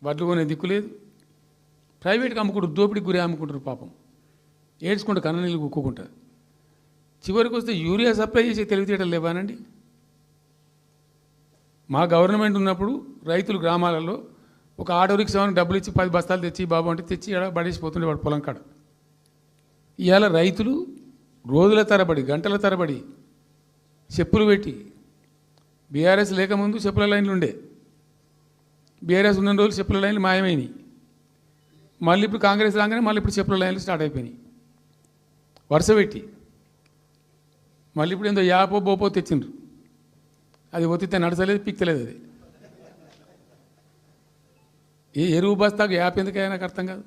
వడ్లు కొనే దిక్కు లేదు. ప్రైవేట్గా అమ్ముకుంటారు, దోపిడికి గురి అమ్ముకుంటారు పాపం, ఏడ్చుకుంటూ కన్ననీళ్ళు కుక్కుంటారు. చివరికి వస్తే యూరియా సప్లై చేసే తెలివితేటలు లేవానండి. మా గవర్నమెంట్ ఉన్నప్పుడు రైతులు గ్రామాలలో ఒక ఆటో రిక్షాకి డబ్బులు ఇచ్చి 10 బస్తాలు తెచ్చి బాబు అంటే తెచ్చి ఎడ పడేసిపోతుండే వాడు పొలం కాడ. ఇవాళ రైతులు రోజుల తరబడి గంటల తరబడి చెప్పులు పెట్టి, బీఆర్ఎస్ లేకముందు చెప్పుల లైన్లు ఉండే, బీఆర్ఎస్ ఉన్న రోజులు చెప్పుల లైన్లు మాయమైనవి. మళ్ళీ ఇప్పుడు కాంగ్రెస్ రాగానే మళ్ళీ ఇప్పుడు చెప్పుల లైన్లు స్టార్ట్ అయిపోయినాయి వరుస పెట్టి. మళ్ళీ ఇప్పుడు ఏందో యాపో బోపో తెచ్చిండ్రు, అది ఒత్తితే నడచలేదు, పిక్తలేదు. అది ఏ ఎరువు బస్తాకు యాప్ ఎందుకైనా నాకు అర్థం కాదు.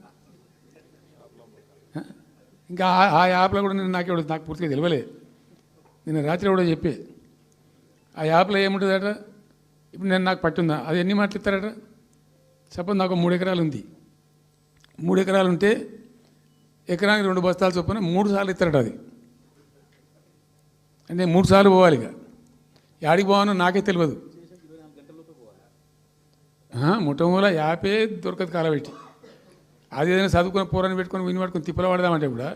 ఇంకా ఆ యాప్లో కూడా నాకు పూర్తిగా తెలియలేదు. నేను రాత్రి కూడా చెప్పే ఆ యాప్లో ఏముంటుందట. ఇప్పుడు నాకు పట్టుందా, అది ఎన్ని మాటలు ఇస్తారట. సపోజ్ నాకు 3 ఎకరాలు ఉంది, 3 ఎకరాలు ఉంటే ఎకరానికి 2 బస్తాలు చొప్పున 3 సార్లు ఇస్తారట. అది అంటే 3 సార్లు పోవాలి. ఇక యాడికి పోవానో నాకే తెలియదు. ముఠమూల యాపే దొరకదు కాలబెట్టి. అది ఏదైనా చదువుకుని పోరాన్ని పెట్టుకొని విని పట్టుకొని తిప్పలు పడదామంటే కూడా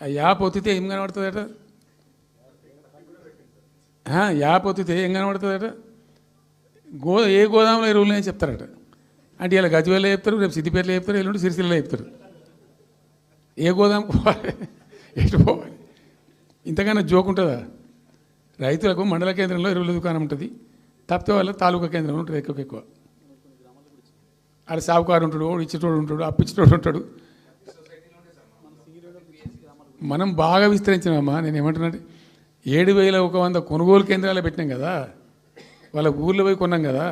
ఆ యాప్ ఒత్తితే ఏం కనబడుతుందట. యాప్ ఒత్తితే ఏం కనబడుతుందట. ఏ గోదాంలో ఎరువులు అని చెప్తారట. అంటే ఇలా గజ్వేల్లో చెప్తారు, రేపు సిద్దిపేటలో చెప్తారు, ఎల్లుండి సిరిసిల్లలో చెప్తారు. ఏ గోదాం పోవాలి, ఎటు పోవాలి, ఇంతకన్నా జోక్ ఉంటుందా. రైతులకు మండల కేంద్రంలో ఎరువుల దుకాణం ఉంటుంది, తప్పితే వాళ్ళ తాలూకా కేంద్రంలో ఉంటుంది ఎక్కువ. ఆడ సాగుకారు ఉంటాడు, ఇచ్చేటోడు ఉంటాడు, అప్పించేటోడు ఉంటాడు. మనం బాగా విస్తరించామమ్మా. నేను ఏమంటున్నానంటే 7,100 కొనుగోలు కేంద్రాలు పెట్టినాం కదా, వాళ్ళ ఊర్లో పోయి కొన్నాం కదా.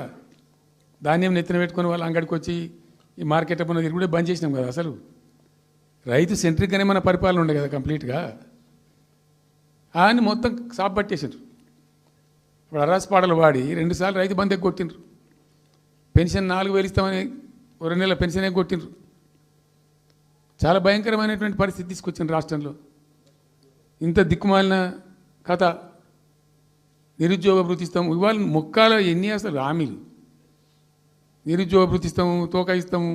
ధాన్యం నెత్తిన పెట్టుకొని వాళ్ళ అంగడికి వచ్చి ఈ మార్కెట్ పనులు తిరిగి కూడా బంద్ చేసినాం కదా. అసలు రైతు సెంట్రిక్గానే మన పరిపాలన ఉండే కదా కంప్లీట్గా. అని మొత్తం సాప్ పట్టేసారు. ఇప్పుడు అరాస్ పాటలు వాడి 2 సార్లు రైతు బంద్ ఎగ్గొట్టిండ్రు. పెన్షన్ 4,000 ఇస్తామని 2 నెలల పెన్షన్ ఎగ్గొట్టిండ్రు. చాలా భయంకరమైనటువంటి పరిస్థితి తీసుకొచ్చిండ్రు రాష్ట్రంలో. ఇంత దిక్కుమాలిన కథ. నిరుద్యోగ భృతి ఇస్తాము, ఇవాళ మొక్కాల ఎన్ని అసలు హామీలు. నిరుద్యోగ భృతి ఇస్తాము, తోక ఇస్తాము,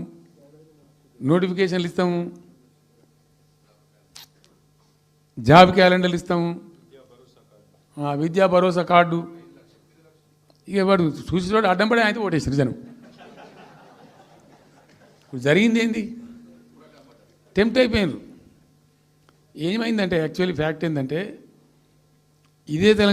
నోటిఫికేషన్లు ఇస్తాము, జాబ్ క్యాలెండర్లు ఇస్తాము, విద్యా భరోసా కార్డు. ఇక వాడు చూసేవాడు అడ్డం పడి అయితే ఓటేసారు జనం. ఇప్పుడు జరిగింది ఏంది, టెంప్ట్ అయిపోయారు. ఏమైందంటే యాక్చువల్లీ ఫ్యాక్ట్ ఏంటంటే ఇదే తెలంగాణ